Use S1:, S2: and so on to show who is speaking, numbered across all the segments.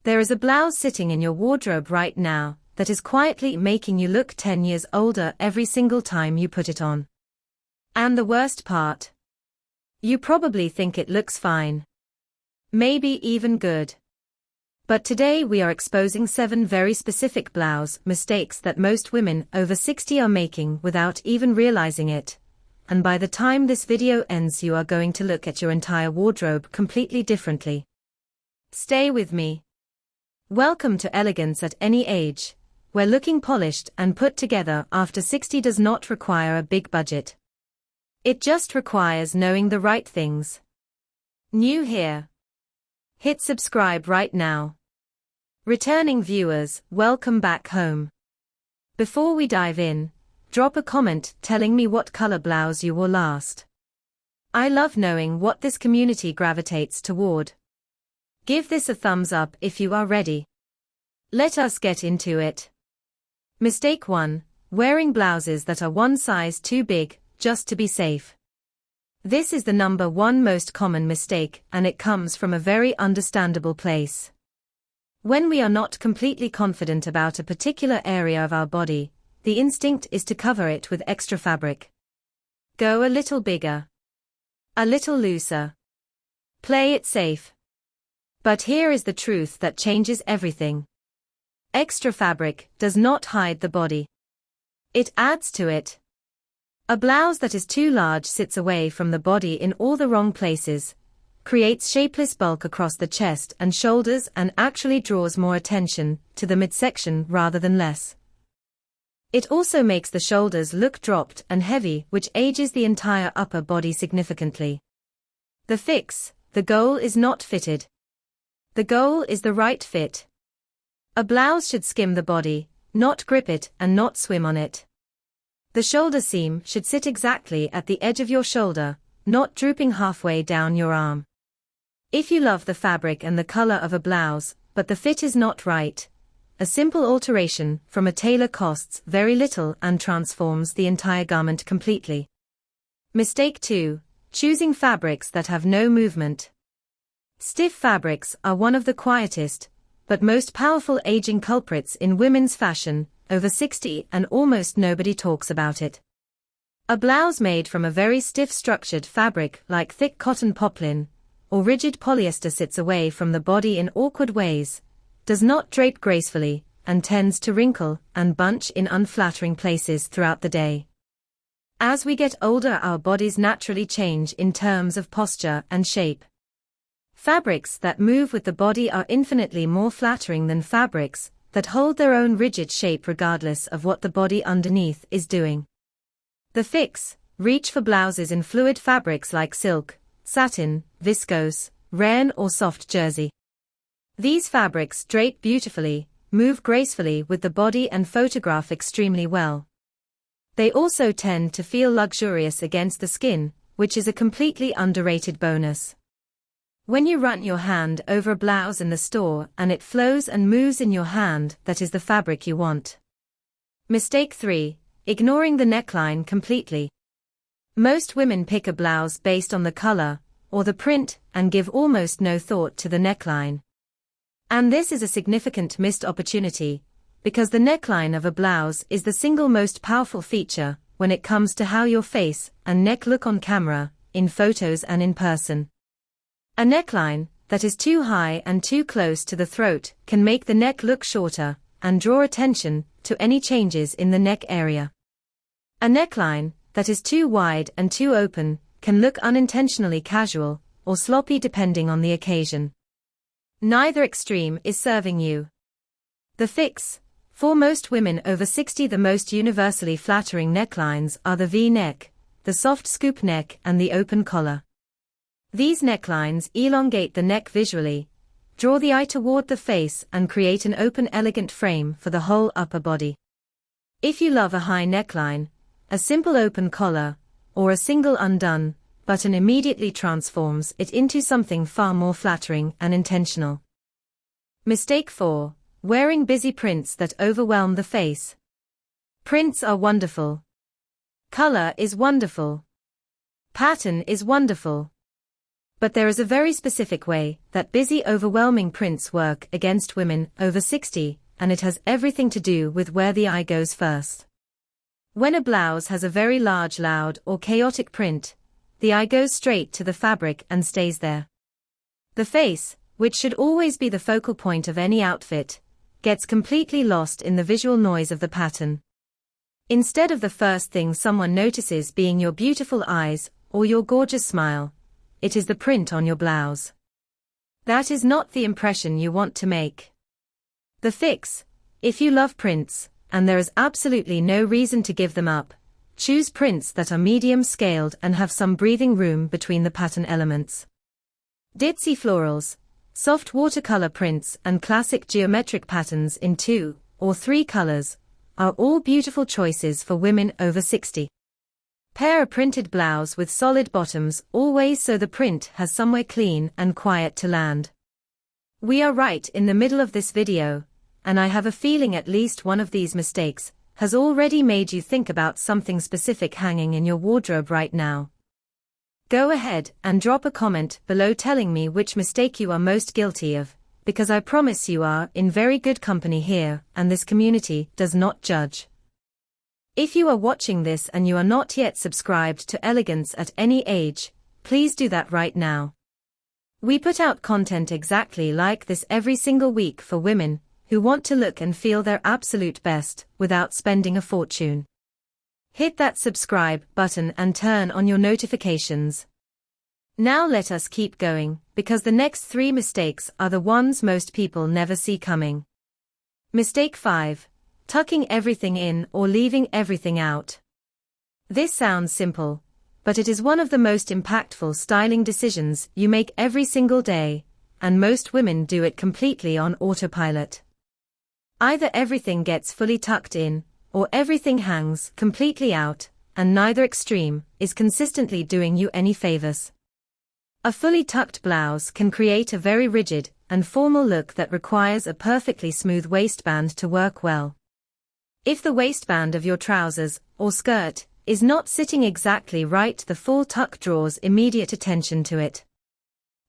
S1: There is a blouse sitting in your wardrobe right now that is quietly making you look 10 years older every single time you put it on. And the worst part? You probably think it looks fine. Maybe even good. But today we are exposing 7 very specific blouse mistakes that most women over 60 are making without even realizing it. And by the time this video ends, you are going to look at your entire wardrobe completely differently. Stay with me. Welcome to Elegance at any age, where looking polished and put together after 60 does not require a big budget. It just requires knowing the right things. New here? Hit subscribe right now. Returning viewers, welcome back home. Before we dive in, drop a comment telling me what color blouse you wore last. I love knowing what this community gravitates toward. Give this a thumbs up if you are ready. Let us get into it. Mistake 1. Wearing blouses that are one size too big, just to be safe. This is the number 1 most common mistake, and it comes from a very understandable place. When we are not completely confident about a particular area of our body, the instinct is to cover it with extra fabric. Go a little bigger. A little looser. Play it safe. But here is the truth that changes everything. Extra fabric does not hide the body. It adds to it. A blouse that is too large sits away from the body in all the wrong places, creates shapeless bulk across the chest and shoulders, and actually draws more attention to the midsection rather than less. It also makes the shoulders look dropped and heavy, which ages the entire upper body significantly. The fix: the goal is not fitted. The goal is the right fit. A blouse should skim the body, not grip it and not swim on it. The shoulder seam should sit exactly at the edge of your shoulder, not drooping halfway down your arm. If you love the fabric and the color of a blouse, but the fit is not right, a simple alteration from a tailor costs very little and transforms the entire garment completely. Mistake 2. Choosing fabrics that have no movement. Stiff fabrics are one of the quietest, but most powerful aging culprits in women's fashion over 60, and almost nobody talks about it. A blouse made from a very stiff structured fabric like thick cotton poplin or rigid polyester sits away from the body in awkward ways, does not drape gracefully, and tends to wrinkle and bunch in unflattering places throughout the day. As we get older, our bodies naturally change in terms of posture and shape. Fabrics that move with the body are infinitely more flattering than fabrics that hold their own rigid shape regardless of what the body underneath is doing. The fix: reach for blouses in fluid fabrics like silk, satin, viscose, rayon or soft jersey. These fabrics drape beautifully, move gracefully with the body and photograph extremely well. They also tend to feel luxurious against the skin, which is a completely underrated bonus. When you run your hand over a blouse in the store and it flows and moves in your hand, that is the fabric you want. Mistake 3. Ignoring the neckline completely. Most women pick a blouse based on the color or the print and give almost no thought to the neckline. And this is a significant missed opportunity, because the neckline of a blouse is the single most powerful feature when it comes to how your face and neck look on camera, in photos and in person. A neckline that is too high and too close to the throat can make the neck look shorter and draw attention to any changes in the neck area. A neckline that is too wide and too open can look unintentionally casual or sloppy depending on the occasion. Neither extreme is serving you. The fix: for most women over 60, the most universally flattering necklines are the V-neck, the soft scoop neck and the open collar. These necklines elongate the neck visually, draw the eye toward the face and create an open, elegant frame for the whole upper body. If you love a high neckline, a simple open collar, or a single undone button immediately transforms it into something far more flattering and intentional. Mistake 4. Wearing busy prints that overwhelm the face. Prints are wonderful. Color is wonderful. Pattern is wonderful. But there is a very specific way that busy, overwhelming prints work against women over 60, and it has everything to do with where the eye goes first. When a blouse has a very large, loud, or chaotic print, the eye goes straight to the fabric and stays there. The face, which should always be the focal point of any outfit, gets completely lost in the visual noise of the pattern. Instead of the first thing someone notices being your beautiful eyes or your gorgeous smile, it is the print on your blouse. That is not the impression you want to make. The fix: if you love prints, and there is absolutely no reason to give them up, choose prints that are medium scaled and have some breathing room between the pattern elements. Ditzy florals, soft watercolor prints and classic geometric patterns in 2 or 3 colors are all beautiful choices for women over 60. Pair a printed blouse with solid bottoms always so the print has somewhere clean and quiet to land. We are right in the middle of this video, and I have a feeling at least one of these mistakes has already made you think about something specific hanging in your wardrobe right now. Go ahead and drop a comment below telling me which mistake you are most guilty of, because I promise you are in very good company here, and this community does not judge. If you are watching this and you are not yet subscribed to Elegance at any age, please do that right now. We put out content exactly like this every single week for women who want to look and feel their absolute best without spending a fortune. Hit that subscribe button and turn on your notifications. Now let us keep going, because the next 3 mistakes are the ones most people never see coming. Mistake 5. Tucking everything in or leaving everything out. This sounds simple, but it is one of the most impactful styling decisions you make every single day, and most women do it completely on autopilot. Either everything gets fully tucked in, or everything hangs completely out, and neither extreme is consistently doing you any favors. A fully tucked blouse can create a very rigid and formal look that requires a perfectly smooth waistband to work well. If the waistband of your trousers or skirt is not sitting exactly right, the full tuck draws immediate attention to it.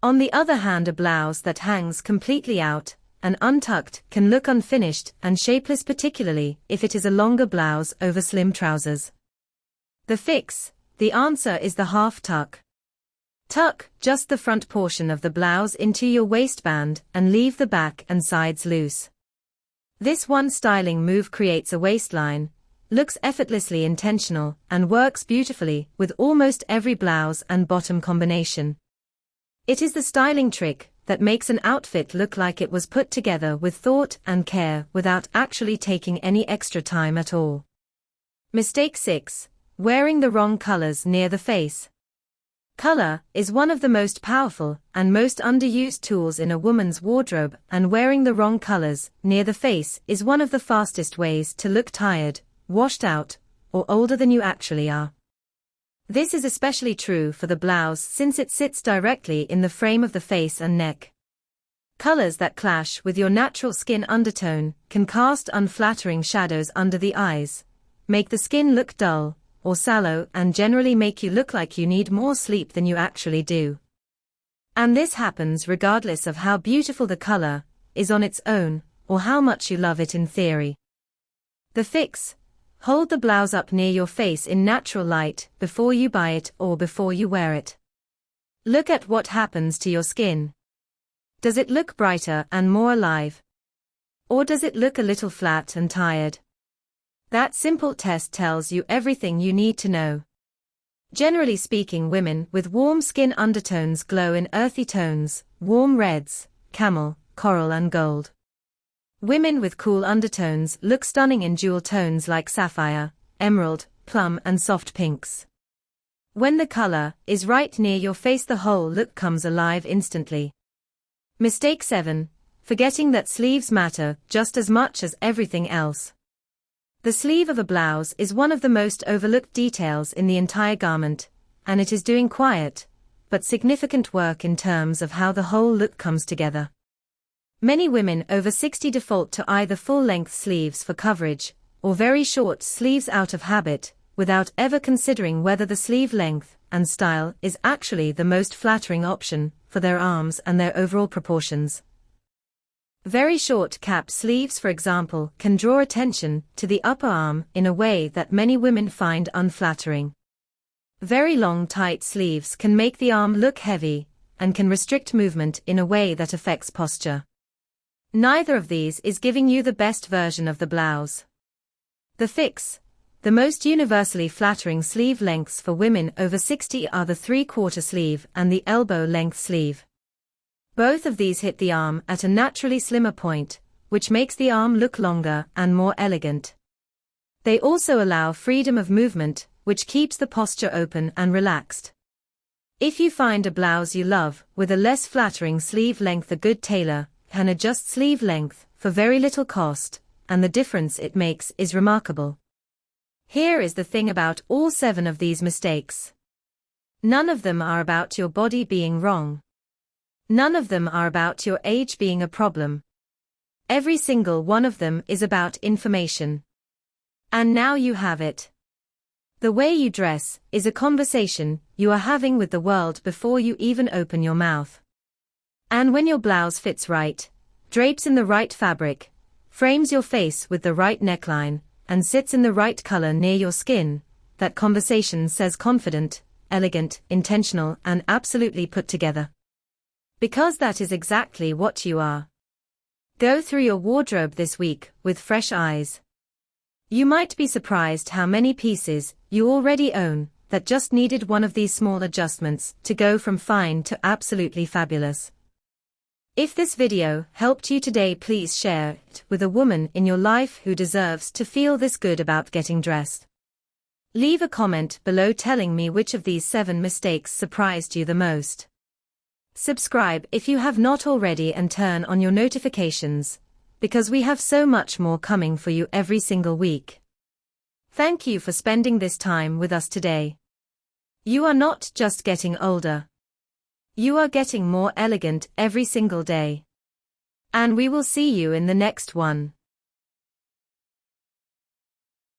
S1: On the other hand, a blouse that hangs completely out and untucked can look unfinished and shapeless, particularly if it is a longer blouse over slim trousers. The fix: the answer is the half tuck. Tuck just the front portion of the blouse into your waistband and leave the back and sides loose. This one styling move creates a waistline, looks effortlessly intentional, and works beautifully with almost every blouse and bottom combination. It is the styling trick that makes an outfit look like it was put together with thought and care without actually taking any extra time at all. Mistake 6. Wearing the wrong colors near the face. Color is one of the most powerful and most underused tools in a woman's wardrobe, and wearing the wrong colors near the face is one of the fastest ways to look tired, washed out, or older than you actually are. This is especially true for the blouse since it sits directly in the frame of the face and neck. Colors that clash with your natural skin undertone can cast unflattering shadows under the eyes, make the skin look dull or sallow, and generally make you look like you need more sleep than you actually do. And this happens regardless of how beautiful the color is on its own, or how much you love it in theory. The fix: hold the blouse up near your face in natural light before you buy it or before you wear it. Look at what happens to your skin. Does it look brighter and more alive? Or does it look a little flat and tired? That simple test tells you everything you need to know. Generally speaking, women with warm skin undertones glow in earthy tones, warm reds, camel, coral and gold. Women with cool undertones look stunning in jewel tones like sapphire, emerald, plum and soft pinks. When the color is right near your face, the whole look comes alive instantly. Mistake 7. Forgetting that sleeves matter just as much as everything else. The sleeve of a blouse is one of the most overlooked details in the entire garment, and it is doing quiet, but significant work in terms of how the whole look comes together. Many women over 60 default to either full-length sleeves for coverage, or very short sleeves out of habit, without ever considering whether the sleeve length and style is actually the most flattering option for their arms and their overall proportions. Very short cap sleeves, for example, can draw attention to the upper arm in a way that many women find unflattering. Very long tight sleeves can make the arm look heavy and can restrict movement in a way that affects posture. Neither of these is giving you the best version of the blouse. The fix. The most universally flattering sleeve lengths for women over 60 are the 3/4 sleeve and the elbow-length sleeve. Both of these hit the arm at a naturally slimmer point, which makes the arm look longer and more elegant. They also allow freedom of movement, which keeps the posture open and relaxed. If you find a blouse you love with a less flattering sleeve length, a good tailor can adjust sleeve length for very little cost, and the difference it makes is remarkable. Here is the thing about all 7 of these mistakes. None of them are about your body being wrong. None of them are about your age being a problem. Every single one of them is about information. And now you have it. The way you dress is a conversation you are having with the world before you even open your mouth. And when your blouse fits right, drapes in the right fabric, frames your face with the right neckline, and sits in the right color near your skin, that conversation says confident, elegant, intentional, and absolutely put together. Because that is exactly what you are. Go through your wardrobe this week with fresh eyes. You might be surprised how many pieces you already own that just needed one of these small adjustments to go from fine to absolutely fabulous. If this video helped you today, please share it with a woman in your life who deserves to feel this good about getting dressed. Leave a comment below telling me which of these 7 mistakes surprised you the most. Subscribe if you have not already and turn on your notifications, because we have so much more coming for you every single week. Thank you for spending this time with us today. You are not just getting older. You are getting more elegant every single day. And we will see you in the next one.